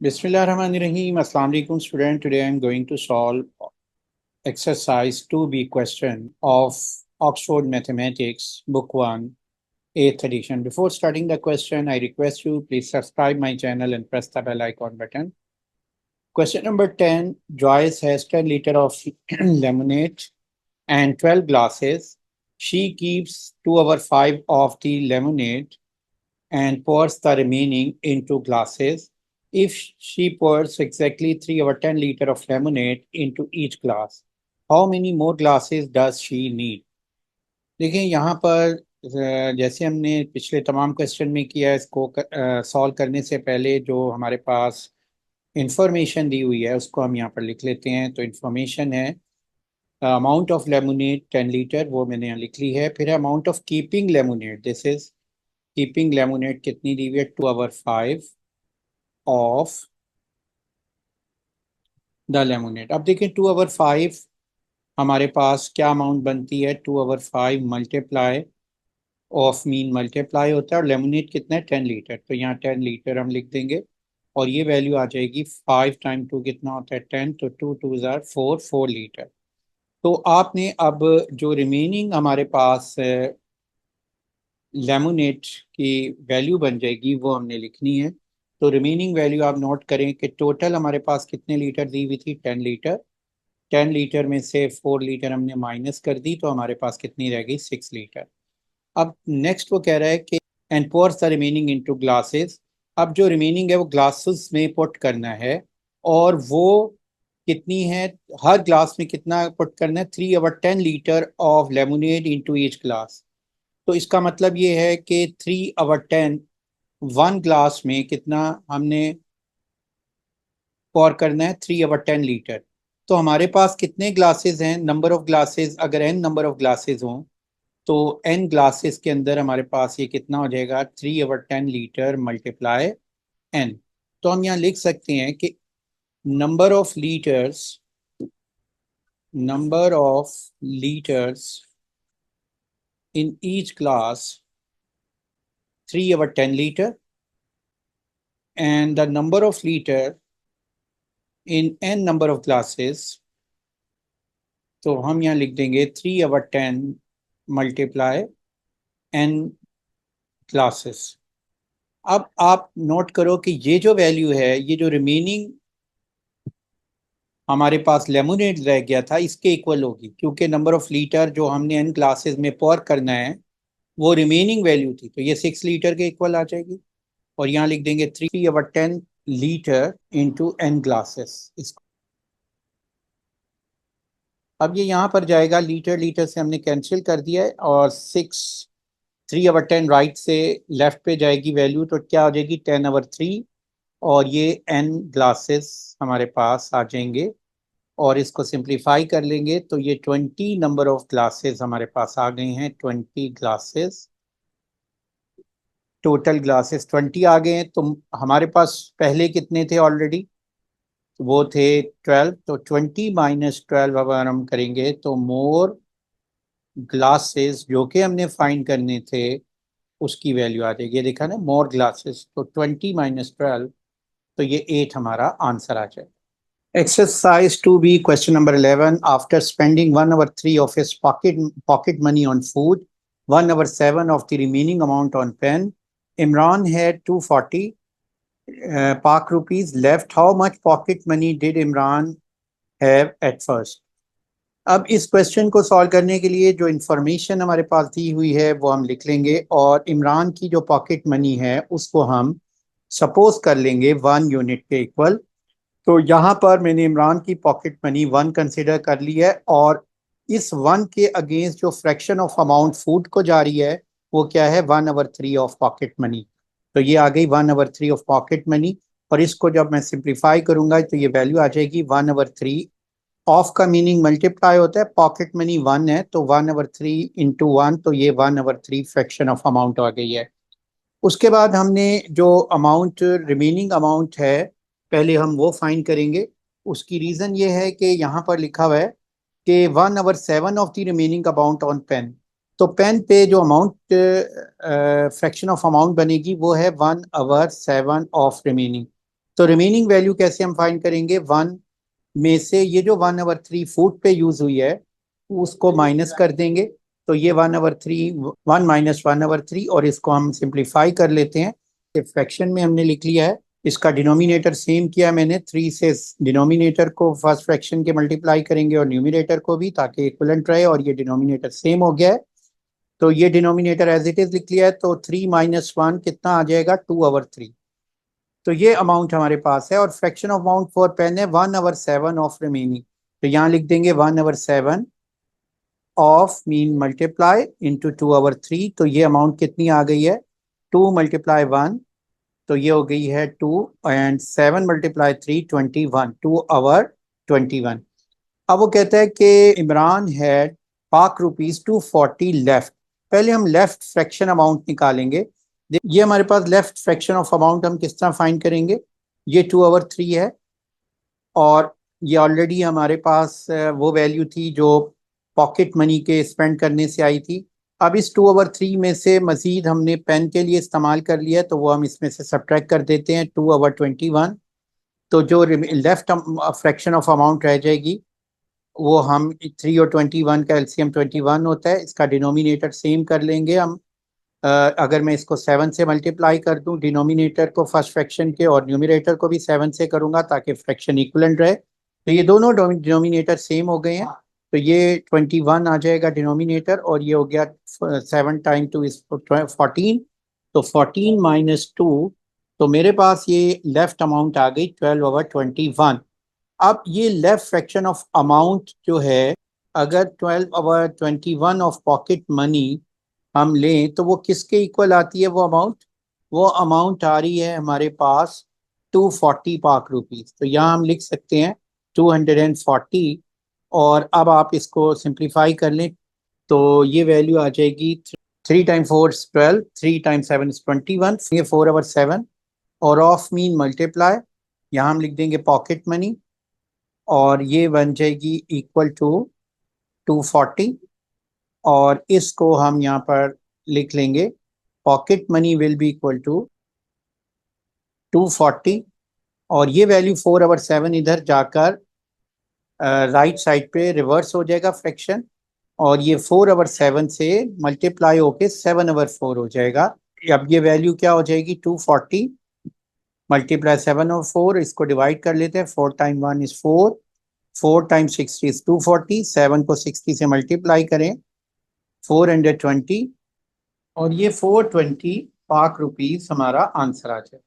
Bismillahirrahmanirrahim. Assalamu alaikum student. Today I am going to solve exercise 2B question of Oxford Mathematics book 1 8th edition. Before starting the question, I request you please subscribe my channel and press the bell icon button. Question number 10. Joyce has 10 liter of lemonade and 12 glasses. She keeps 2/5 of the lemonade and pours the remaining into glasses. If she pours exactly 3/10 liter of lemonade into each glass, how many more glasses does she need? देखिए यहाँ पर जैसे हमने पिछले तमाम question में किया है, इसको सॉल्व करने से पहले जो हमारे पास इंफॉर्मेशन दी हुई है उसको हम यहाँ पर लिख लेते हैं। तो इंफॉर्मेशन है अमाउंट ऑफ लेमोनेड 10 लीटर, वो मैंने यहाँ लिख ली है। फिर amount of keeping lemonade, this is keeping lemonade कितनी दी हुई है, 2/5 ऑफ द लेमोनेड। अब देखिए 2/5 हमारे पास क्या अमाउंट बनती है, 2/5 मल्टीप्लाई ऑफ मीन मल्टीप्लाई होता है, और लेमोनेड कितना है 10 लीटर, तो यहाँ 10 लीटर हम लिख देंगे और ये वैल्यू आ जाएगी 5 टाइम 2 कितना होता है 10, तो 2 2 जार 4 4 लीटर। तो आपने अब जो रिमेनिंग हमारे पास लेमोनेड की वैल्यू बन जाएगी वो हमने लिखनी है। तो रिमेनिंग वैल्यू आप नोट करें कि टोटल हमारे पास कितने लीटर दी हुई थी, 10 लीटर। 10 लीटर में से 4 लीटर हमने माइनस कर दी तो हमारे पास कितनी रह गई, 6 लीटर। अब नेक्स्ट वो कह रहा है कि and pores the remaining into glasses. अब जो रिमेनिंग है वो ग्लासेस में पुट करना है, और वो कितनी है, हर ग्लास में कितना पुट करना है, 3/10 litre of lemonade into each glass. तो इसका मतलब ये है कि 3/10 वन ग्लास में कितना हमने pour करना है, 3/10 लीटर। तो हमारे पास कितने ग्लासेस हैं, नंबर ऑफ ग्लासेस, अगर n नंबर ऑफ ग्लासेस हों तो n ग्लासेस के अंदर हमारे पास ये कितना हो जाएगा, 3/10 लीटर मल्टीप्लाई n। तो हम यहाँ लिख सकते हैं कि number of litres, number of litres in each glass 3/10 liter, and the number of liter in n number of glasses, तो हम यहाँ लिख देंगे 3/10 मल्टीप्लाई n ग्लासेस। अब आप नोट करो कि ये जो वैल्यू है, ये जो रिमेनिंग हमारे पास लेमोनेड रह गया था इसके इक्वल होगी, क्योंकि नंबर ऑफ लीटर जो हमने n ग्लासेस में पोर करना है वो रिमेनिंग वैल्यू थी, तो ये 6 लीटर के इक्वल आ जाएगी। और यहाँ लिख देंगे 3/10 लीटर इंटू n ग्लासेस। अब ये यहाँ पर जाएगा, लीटर लीटर से हमने कैंसिल कर दिया है, और 3/10 राइट से लेफ्ट पे जाएगी वैल्यू, तो क्या हो जाएगी 10/3, और ये n ग्लासेस हमारे पास आ जाएंगे। और इसको सिंप्लीफाई कर लेंगे तो ये 20 नंबर ऑफ ग्लासेस हमारे पास आ गए हैं, 20 ग्लासेस, टोटल ग्लासेस 20 आ गए हैं। तो हमारे पास पहले कितने थे ऑलरेडी, वो थे 12, तो 20 माइनस 12 अगर हम करेंगे तो मोर ग्लासेस जो कि हमने फाइंड करने थे उसकी वैल्यू आ जाएगी। ये देखा ना, मोर ग्लासेस, तो 20 माइनस 12, तो ये 8 हमारा आंसर आ जाएगा। Exercise 2B, question number 11. After spending 1/3 of his pocket money on food, 1/7 of the remaining amount on pen, Imran had 240 Pak rupees left. How much pocket money did Imran have at first? अब इस question को solve करने के लिए जो information हमारे पास दी हुई है वो हम लिख लेंगे, और इमरान की जो पॉकेट मनी है उसको हम सपोज कर लेंगे 1 यूनिट के इक्वल। तो यहाँ पर मैंने इमरान की पॉकेट मनी 1 कंसिडर कर ली है, और इस 1 के अगेंस्ट जो फ्रैक्शन ऑफ अमाउंट फूड को जा रही है वो क्या है, 1/3 ऑफ पॉकेट मनी। तो ये आ गई 1/3 ऑफ पॉकेट मनी, और इसको जब मैं सिंप्लीफाई करूंगा तो ये वैल्यू आ जाएगी 1/3 ऑफ का मीनिंग मल्टीप्लाई होता है, पॉकेट मनी 1 है तो 1/3 इंटू 1, तो ये 1/3 फ्रैक्शन ऑफ अमाउंट आ गई है। उसके बाद हमने जो अमाउंट रिमेनिंग अमाउंट है पहले हम वो फाइंड करेंगे। उसकी रीज़न ये है कि यहाँ पर लिखा हुआ है कि 1/7 of the remaining amount on pen. तो पेन पे जो अमाउंट फ्रैक्शन ऑफ अमाउंट बनेगी वो है 1/7 ऑफ रिमेनिंग। तो रिमेनिंग वैल्यू कैसे हम फाइंड करेंगे, 1 में से ये जो 1/3 फूड पे यूज हुई है उसको माइनस कर देंगे। तो ये 1/3, 1 - 1/3, और इसको हम सिंप्लीफाई कर लेते हैं। फ्रैक्शन में हमने लिख लिया है, इसका डिनोमिनेटर सेम किया मैंने, 3 से डिनोमिनेटर को फर्स्ट फ्रैक्शन के मल्टीप्लाई करेंगे और न्यूमिनेटर को भी, ताकि इक्विवेलेंट रहे, और ये डिनोमिनेटर सेम हो गया है। तो ये डिनोमिनेटर एज इट इज लिख लिया है। तो 3 - 1 कितना आ जाएगा, 2/3। तो ये अमाउंट हमारे पास है। और fraction of amount for pen है 1/7 ऑफ रिमेनिंग। तो यहाँ लिख देंगे 1/7 ऑफ मीन मल्टीप्लाई इंटू 2/3। तो ये अमाउंट कितनी आ गई है, 2 × 1, तो ये हो गई है 2, एंड 7 × 3 21, 2/21। अब वो कहता है कि इमरान हैड पाक ₹240 लेफ्ट। पहले हम लेफ्ट फ्रैक्शन अमाउंट निकालेंगे। ये हमारे पास लेफ्ट फ्रैक्शन ऑफ अमाउंट हम किस तरह फाइंड करेंगे, ये 2/3 है, और ये ऑलरेडी हमारे पास वो वैल्यू थी जो पॉकेट मनी के स्पेंड करने से आई थी। अब इस 2/3 में से मजीद हमने पेन के लिए इस्तेमाल कर लिया, तो वो हम इसमें से सब्ट्रैक्ट कर देते हैं, 2/21। तो जो लेफ्ट फ्रैक्शन ऑफ अमाउंट रह जाएगी वो हम 3 और 21 का एलसीएम 21 होता है, इसका डिनोमिनेटर सेम कर लेंगे हम। अगर मैं इसको 7 से मल्टीप्लाई कर दूं डिनोमिनेटर को फर्स्ट फ्रैक्शन के, और न्यूमिनेटर को भी 7 से करूंगा ताकि फ्रैक्शन इक्वलेंट रहे, तो ये दोनों डिनोमिनेटर सेम हो गए हैं। तो ये 21 आ जाएगा डिनोमिनेटर, और ये हो गया 7 टाइम 2 इज 14। तो 14 - 2, तो मेरे पास ये लेफ्ट अमाउंट आ गई 12/21। अब ये लेफ्ट फ्रैक्शन ऑफ अमाउंट जो है, अगर 12/21 ऑफ पॉकेट मनी हम लें तो वो किसके इक्वल आती है, वो अमाउंट आ रही है हमारे पास 240 पाक रुपीज। तो यहाँ हम लिख सकते हैं 240। और अब आप इसको सिंप्लीफाई कर लें तो ये वैल्यू आ जाएगी 3 × 4 = 12, 3 × 7 = 21, ये 4/7, और ऑफ मीन मल्टीप्लाई, यहाँ हम लिख देंगे पॉकेट मनी, और ये बन जाएगी इक्वल टू 240। और इसको हम यहाँ पर लिख लेंगे pocket money will be equal to 240, और ये वैल्यू 4/7 इधर जाकर राइट साइड पे रिवर्स हो जाएगा फ्रैक्शन, और ये 4/7 से मल्टीप्लाई होके 7/4 हो जाएगा। अब ये वैल्यू क्या हो जाएगी, 240 मल्टीप्लाई 7/4, इसको डिवाइड कर लेते हैं, 4 × 1 = 4, 4 × 60 = 240, 7 को 60 से मल्टीप्लाई करें 420, और ये 420 पाक रुपीज हमारा आंसर आ जाए।